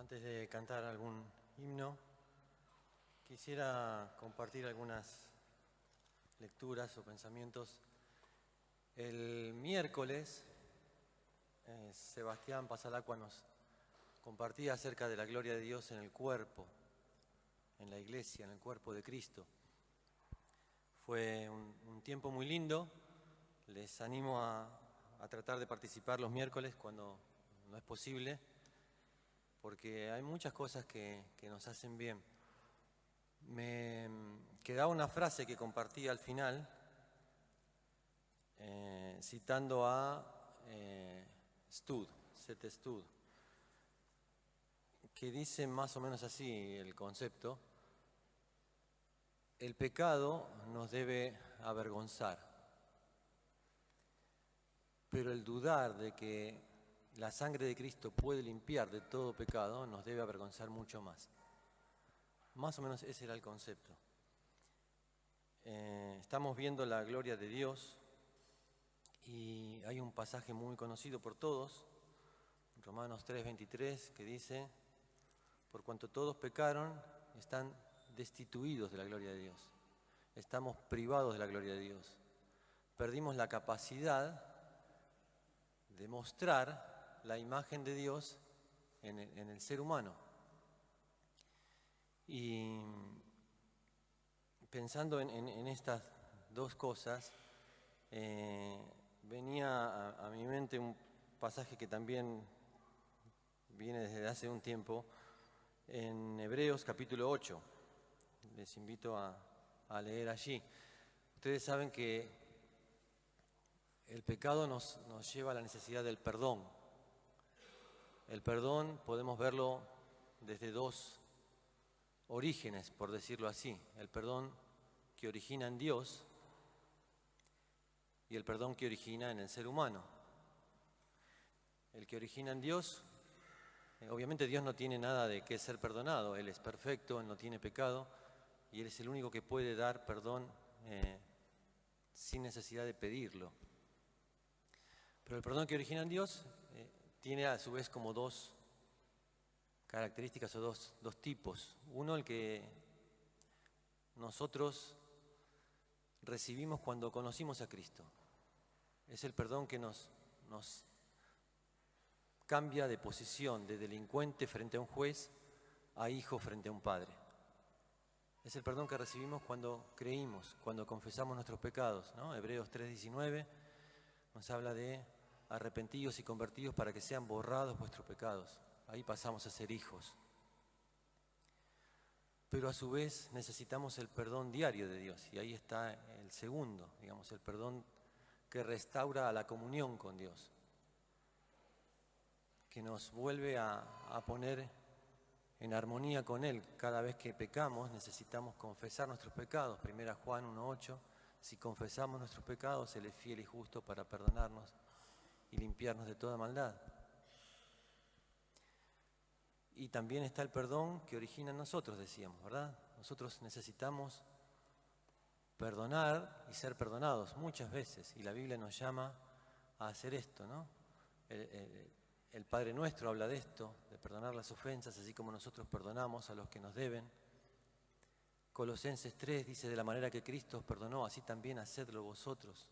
Antes de cantar algún himno, quisiera compartir algunas lecturas o pensamientos. El miércoles, Sebastián Pasalacqua nos compartía acerca de la gloria de Dios en el cuerpo, en la iglesia, en el cuerpo de Cristo. Fue un tiempo muy lindo. Les animo a tratar de participar los miércoles cuando no es posible, porque hay muchas cosas que nos hacen bien. Me quedaba una frase que compartí al final, citando a C.T. Studd, que dice más o menos así el concepto: el pecado nos debe avergonzar, pero el dudar de que la sangre de Cristo puede limpiar de todo pecado nos debe avergonzar mucho más. Más o menos ese era el concepto. Estamos viendo la gloria de Dios y hay un pasaje muy conocido por todos, Romanos 3:23, que dice: por cuanto todos pecaron, están destituidos de la gloria de Dios. Estamos privados de la gloria de Dios. Perdimos la capacidad de mostrar la imagen de Dios en el ser humano. Y pensando en estas dos cosas, venía a mi mente un pasaje que también viene desde hace un tiempo, en Hebreos capítulo 8. Les invito a leer allí. Ustedes saben que el pecado nos lleva a la necesidad del perdón. El perdón podemos verlo desde dos orígenes, por decirlo así: el perdón que origina en Dios y el perdón que origina en el ser humano. El que origina en Dios, obviamente Dios no tiene nada de qué ser perdonado, Él es perfecto, Él no tiene pecado y Él es el único que puede dar perdón sin necesidad de pedirlo. Pero el perdón que origina en Dios tiene a su vez como dos características o dos tipos. Uno, el que nosotros recibimos cuando conocimos a Cristo. Es el perdón que nos cambia de posición, de delincuente frente a un juez a hijo frente a un padre. Es el perdón que recibimos cuando creímos, cuando confesamos nuestros pecados, ¿no? Hebreos 3:19 nos habla de arrepentidos y convertidos para que sean borrados vuestros pecados. Ahí pasamos a ser hijos. Pero a su vez necesitamos el perdón diario de Dios, y ahí está el segundo, digamos, el perdón que restaura a la comunión con Dios, que nos vuelve a poner en armonía con Él. Cada vez que pecamos necesitamos confesar nuestros pecados. 1 Juan 1:8, si confesamos nuestros pecados, Él es fiel y justo para perdonarnos y limpiarnos de toda maldad. Y también está el perdón que origina en nosotros, decíamos, ¿verdad? Nosotros necesitamos perdonar y ser perdonados muchas veces, y la Biblia nos llama a hacer esto, ¿no? El Padre Nuestro habla de esto, de perdonar las ofensas, así como nosotros perdonamos a los que nos deben. Colosenses 3 dice: de la manera que Cristo os perdonó, así también hacedlo vosotros.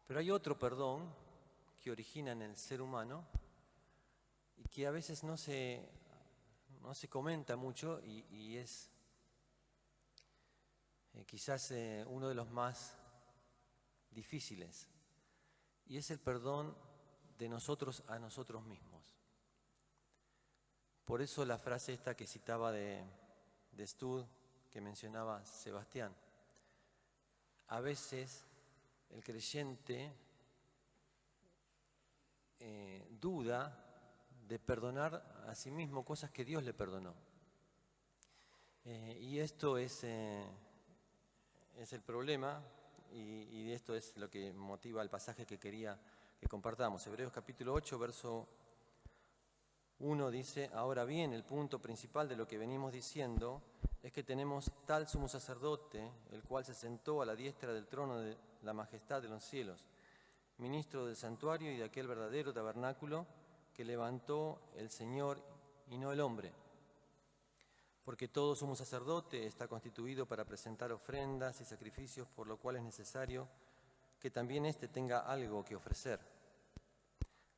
Pero hay otro perdón que origina en el ser humano y que a veces no se comenta mucho y es quizás uno de los más difíciles, y es el perdón de nosotros a nosotros mismos. Por eso la frase esta que citaba de Studd, que mencionaba Sebastián: a veces el creyente duda de perdonar a sí mismo cosas que Dios le perdonó. Y esto es el problema, y esto es lo que motiva el pasaje que quería que compartamos. Hebreos capítulo 8, verso 1 dice: ahora bien, el punto principal de lo que venimos diciendo es que tenemos tal sumo sacerdote, el cual se sentó a la diestra del trono de la majestad de los cielos, ministro del santuario y de aquel verdadero tabernáculo que levantó el Señor y no el hombre. Porque todo sumo sacerdote está constituido para presentar ofrendas y sacrificios, por lo cual es necesario que también éste tenga algo que ofrecer.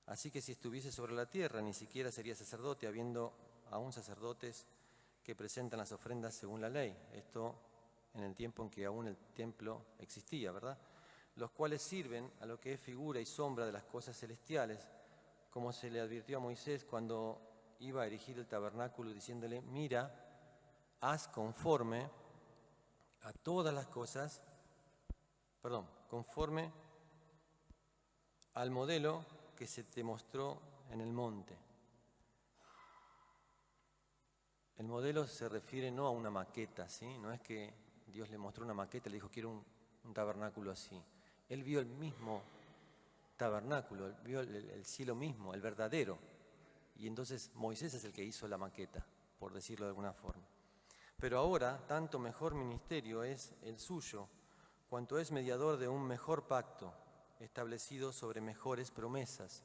Así que si estuviese sobre la tierra, ni siquiera sería sacerdote, habiendo aún sacerdotes que presentan las ofrendas según la ley. Esto en el tiempo en que aún el templo existía, ¿verdad? Los cuales sirven a lo que es figura y sombra de las cosas celestiales, como se le advirtió a Moisés cuando iba a erigir el tabernáculo, diciéndole: mira, haz conforme a todas las cosas, conforme al modelo que se te mostró en el monte. El modelo se refiere no a una maqueta, ¿sí? No es que Dios le mostró una maqueta y le dijo: quiero un tabernáculo así. Él vio el mismo tabernáculo, él vio el cielo mismo, el verdadero. Y entonces Moisés es el que hizo la maqueta, por decirlo de alguna forma. Pero ahora, tanto mejor ministerio es el suyo, cuanto es mediador de un mejor pacto, establecido sobre mejores promesas.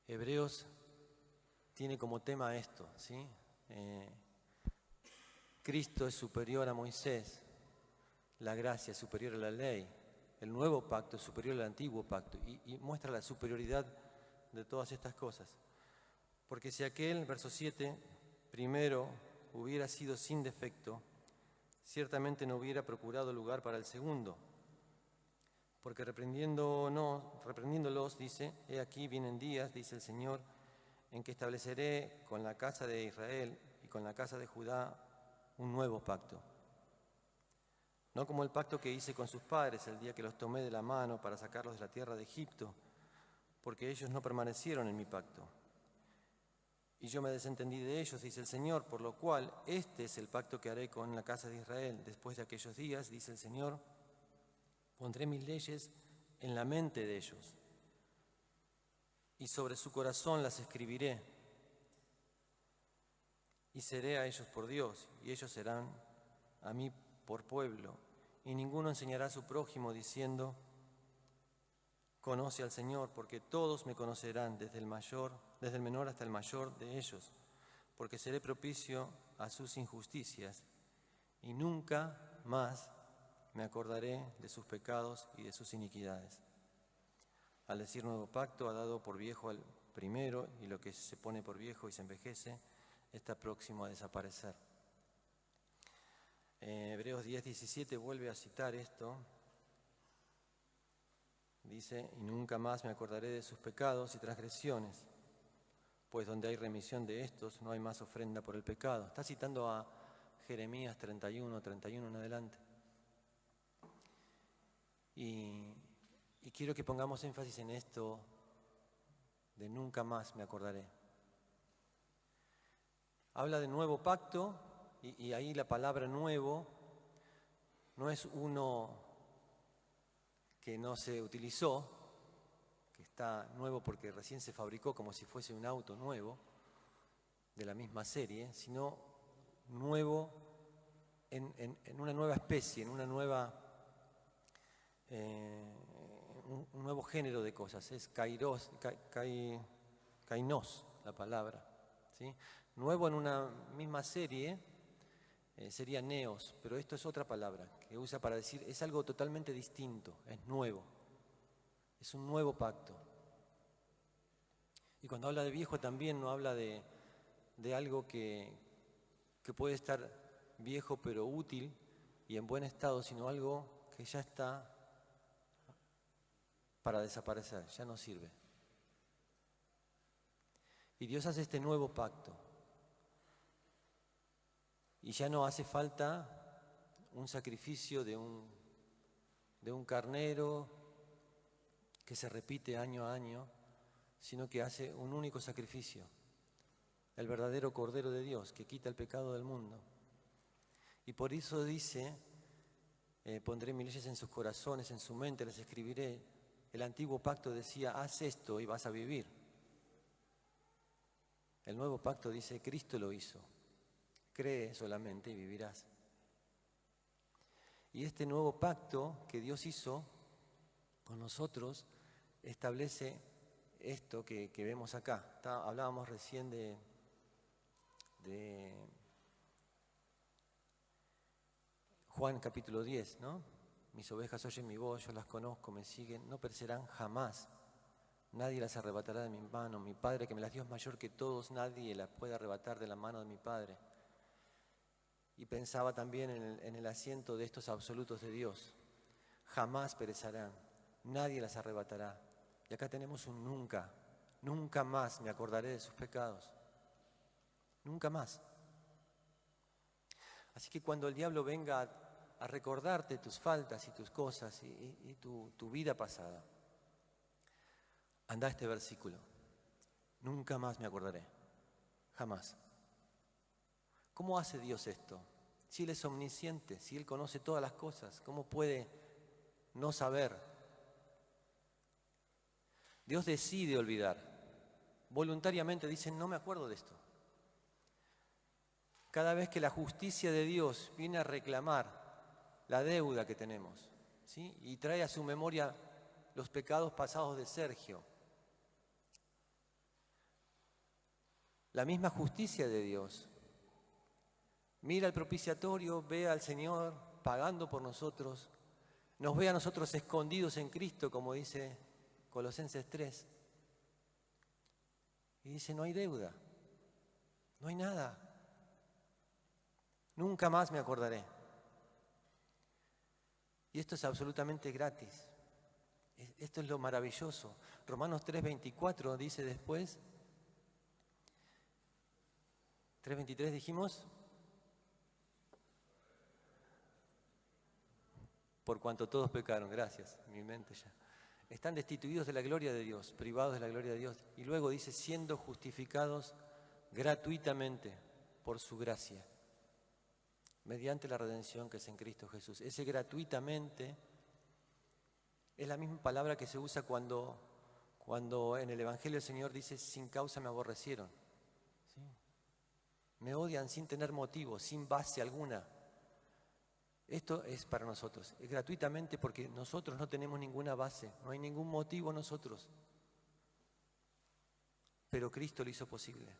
Hebreos tiene como tema esto, ¿sí? Cristo es superior a Moisés, la gracia es superior a la ley, el nuevo pacto es superior al antiguo pacto, y muestra la superioridad de todas estas cosas. Porque si aquel, verso 7, primero hubiera sido sin defecto, ciertamente no hubiera procurado lugar para el segundo. Porque reprendiéndolos, dice: he aquí vienen días, dice el Señor, en que estableceré con la casa de Israel y con la casa de Judá un nuevo pacto. No como el pacto que hice con sus padres el día que los tomé de la mano para sacarlos de la tierra de Egipto, porque ellos no permanecieron en mi pacto. Y yo me desentendí de ellos, dice el Señor, por lo cual este es el pacto que haré con la casa de Israel. Después de aquellos días, dice el Señor, pondré mis leyes en la mente de ellos, y sobre su corazón las escribiré, y seré a ellos por Dios, y ellos serán a mí por pueblo. Y ninguno enseñará a su prójimo diciendo: conoce al Señor, porque todos me conocerán, desde el menor hasta el mayor de ellos, porque seré propicio a sus injusticias, y nunca más me acordaré de sus pecados y de sus iniquidades. Al decir nuevo pacto, ha dado por viejo al primero, y lo que se pone por viejo y se envejece está próximo a desaparecer. Hebreos 10:17 vuelve a citar esto. Dice: y nunca más me acordaré de sus pecados y transgresiones, pues donde hay remisión de estos no hay más ofrenda por el pecado. Está citando a Jeremías 31 en adelante. Y quiero que pongamos énfasis en esto de nunca más me acordaré. Habla de nuevo pacto, y ahí la palabra nuevo no es uno que no se utilizó, que está nuevo porque recién se fabricó como si fuese un auto nuevo de la misma serie, sino nuevo en una nueva especie, en una nueva, un nuevo género de cosas. Es kainos la palabra, ¿sí? Nuevo en una misma serie sería neos, pero esto es otra palabra que usa para decir es algo totalmente distinto, es nuevo, es un nuevo pacto. Y cuando habla de viejo también no habla de algo que puede estar viejo pero útil y en buen estado, sino algo que ya está para desaparecer, ya no sirve. Y Dios hace este nuevo pacto. Y ya no hace falta un sacrificio de un carnero que se repite año a año, sino que hace un único sacrificio, el verdadero Cordero de Dios que quita el pecado del mundo. Y por eso dice: pondré mis leyes en sus corazones, en su mente las escribiré. El antiguo pacto decía: haz esto y vas a vivir. El nuevo pacto dice: Cristo lo hizo. Cree solamente y vivirás. Y este nuevo pacto que Dios hizo con nosotros establece esto que vemos acá. Hablábamos recién de Juan capítulo 10, ¿no? Mis ovejas oyen mi voz, yo las conozco, me siguen, no perecerán jamás. Nadie las arrebatará de mi mano. Mi Padre que me las dio es mayor que todos, nadie las puede arrebatar de la mano de mi Padre. Y pensaba también en el asiento de estos absolutos de Dios. Jamás perecerán, nadie las arrebatará. Y acá tenemos un nunca, nunca más me acordaré de sus pecados. Nunca más. Así que cuando el diablo venga a recordarte tus faltas y tus cosas y tu vida pasada, anda a este versículo. Nunca más me acordaré. Jamás. ¿Cómo hace Dios esto? Si Él es omnisciente, si Él conoce todas las cosas, ¿cómo puede no saber? Dios decide olvidar. Voluntariamente dice, no me acuerdo de esto. Cada vez que la justicia de Dios viene a reclamar la deuda que tenemos, ¿sí? Y trae a su memoria los pecados pasados de Sergio, la misma justicia de Dios mira al propiciatorio, ve al Señor pagando por nosotros, nos ve a nosotros escondidos en Cristo, como dice Colosenses 3, y dice, no hay deuda, no hay nada, nunca más me acordaré. Y esto es absolutamente gratis, esto es lo maravilloso. Romanos 3:24 dice después, 3:23 dijimos, por cuanto todos pecaron, gracias, mi mente ya. Están destituidos de la gloria de Dios, privados de la gloria de Dios. Y luego dice, siendo justificados gratuitamente por su gracia, mediante la redención que es en Cristo Jesús. Ese gratuitamente es la misma palabra que se usa cuando en el Evangelio el Señor dice, sin causa me aborrecieron. ¿Sí? Me odian sin tener motivo, sin base alguna. Esto es para nosotros, es gratuitamente porque nosotros no tenemos ninguna base, no hay ningún motivo nosotros. Pero Cristo lo hizo posible.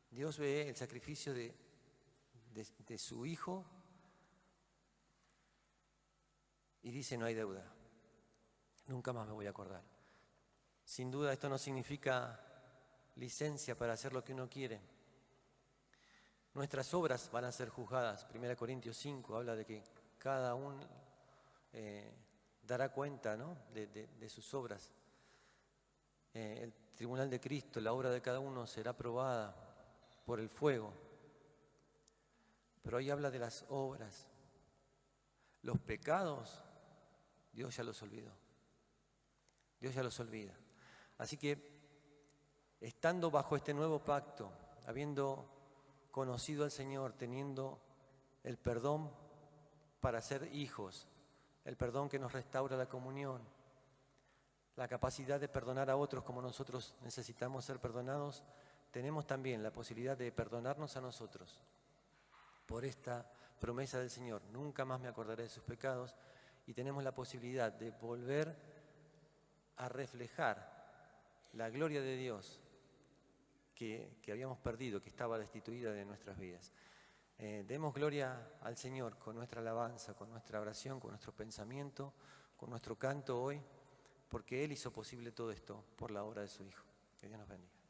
Dios ve el sacrificio de su Hijo y dice no hay deuda, nunca más me voy a acordar. Sin duda esto no significa licencia para hacer lo que uno quiere. Nuestras obras van a ser juzgadas. 1 Corintios 5 habla de que cada uno dará cuenta, ¿no? de sus obras. El tribunal de Cristo, la obra de cada uno será probada por el fuego. Pero ahí habla de las obras. Los pecados, Dios ya los olvidó. Dios ya los olvida. Así que, estando bajo este nuevo pacto, habiendo conocido al Señor, teniendo el perdón para ser hijos, el perdón que nos restaura la comunión, la capacidad de perdonar a otros como nosotros necesitamos ser perdonados, tenemos también la posibilidad de perdonarnos a nosotros por esta promesa del Señor. Nunca más me acordaré de sus pecados, y tenemos la posibilidad de volver a reflejar la gloria de Dios que habíamos perdido, que estaba destituida de nuestras vidas. Demos gloria al Señor con nuestra alabanza, con nuestra oración, con nuestro pensamiento, con nuestro canto hoy, porque Él hizo posible todo esto por la obra de su Hijo. Que Dios nos bendiga.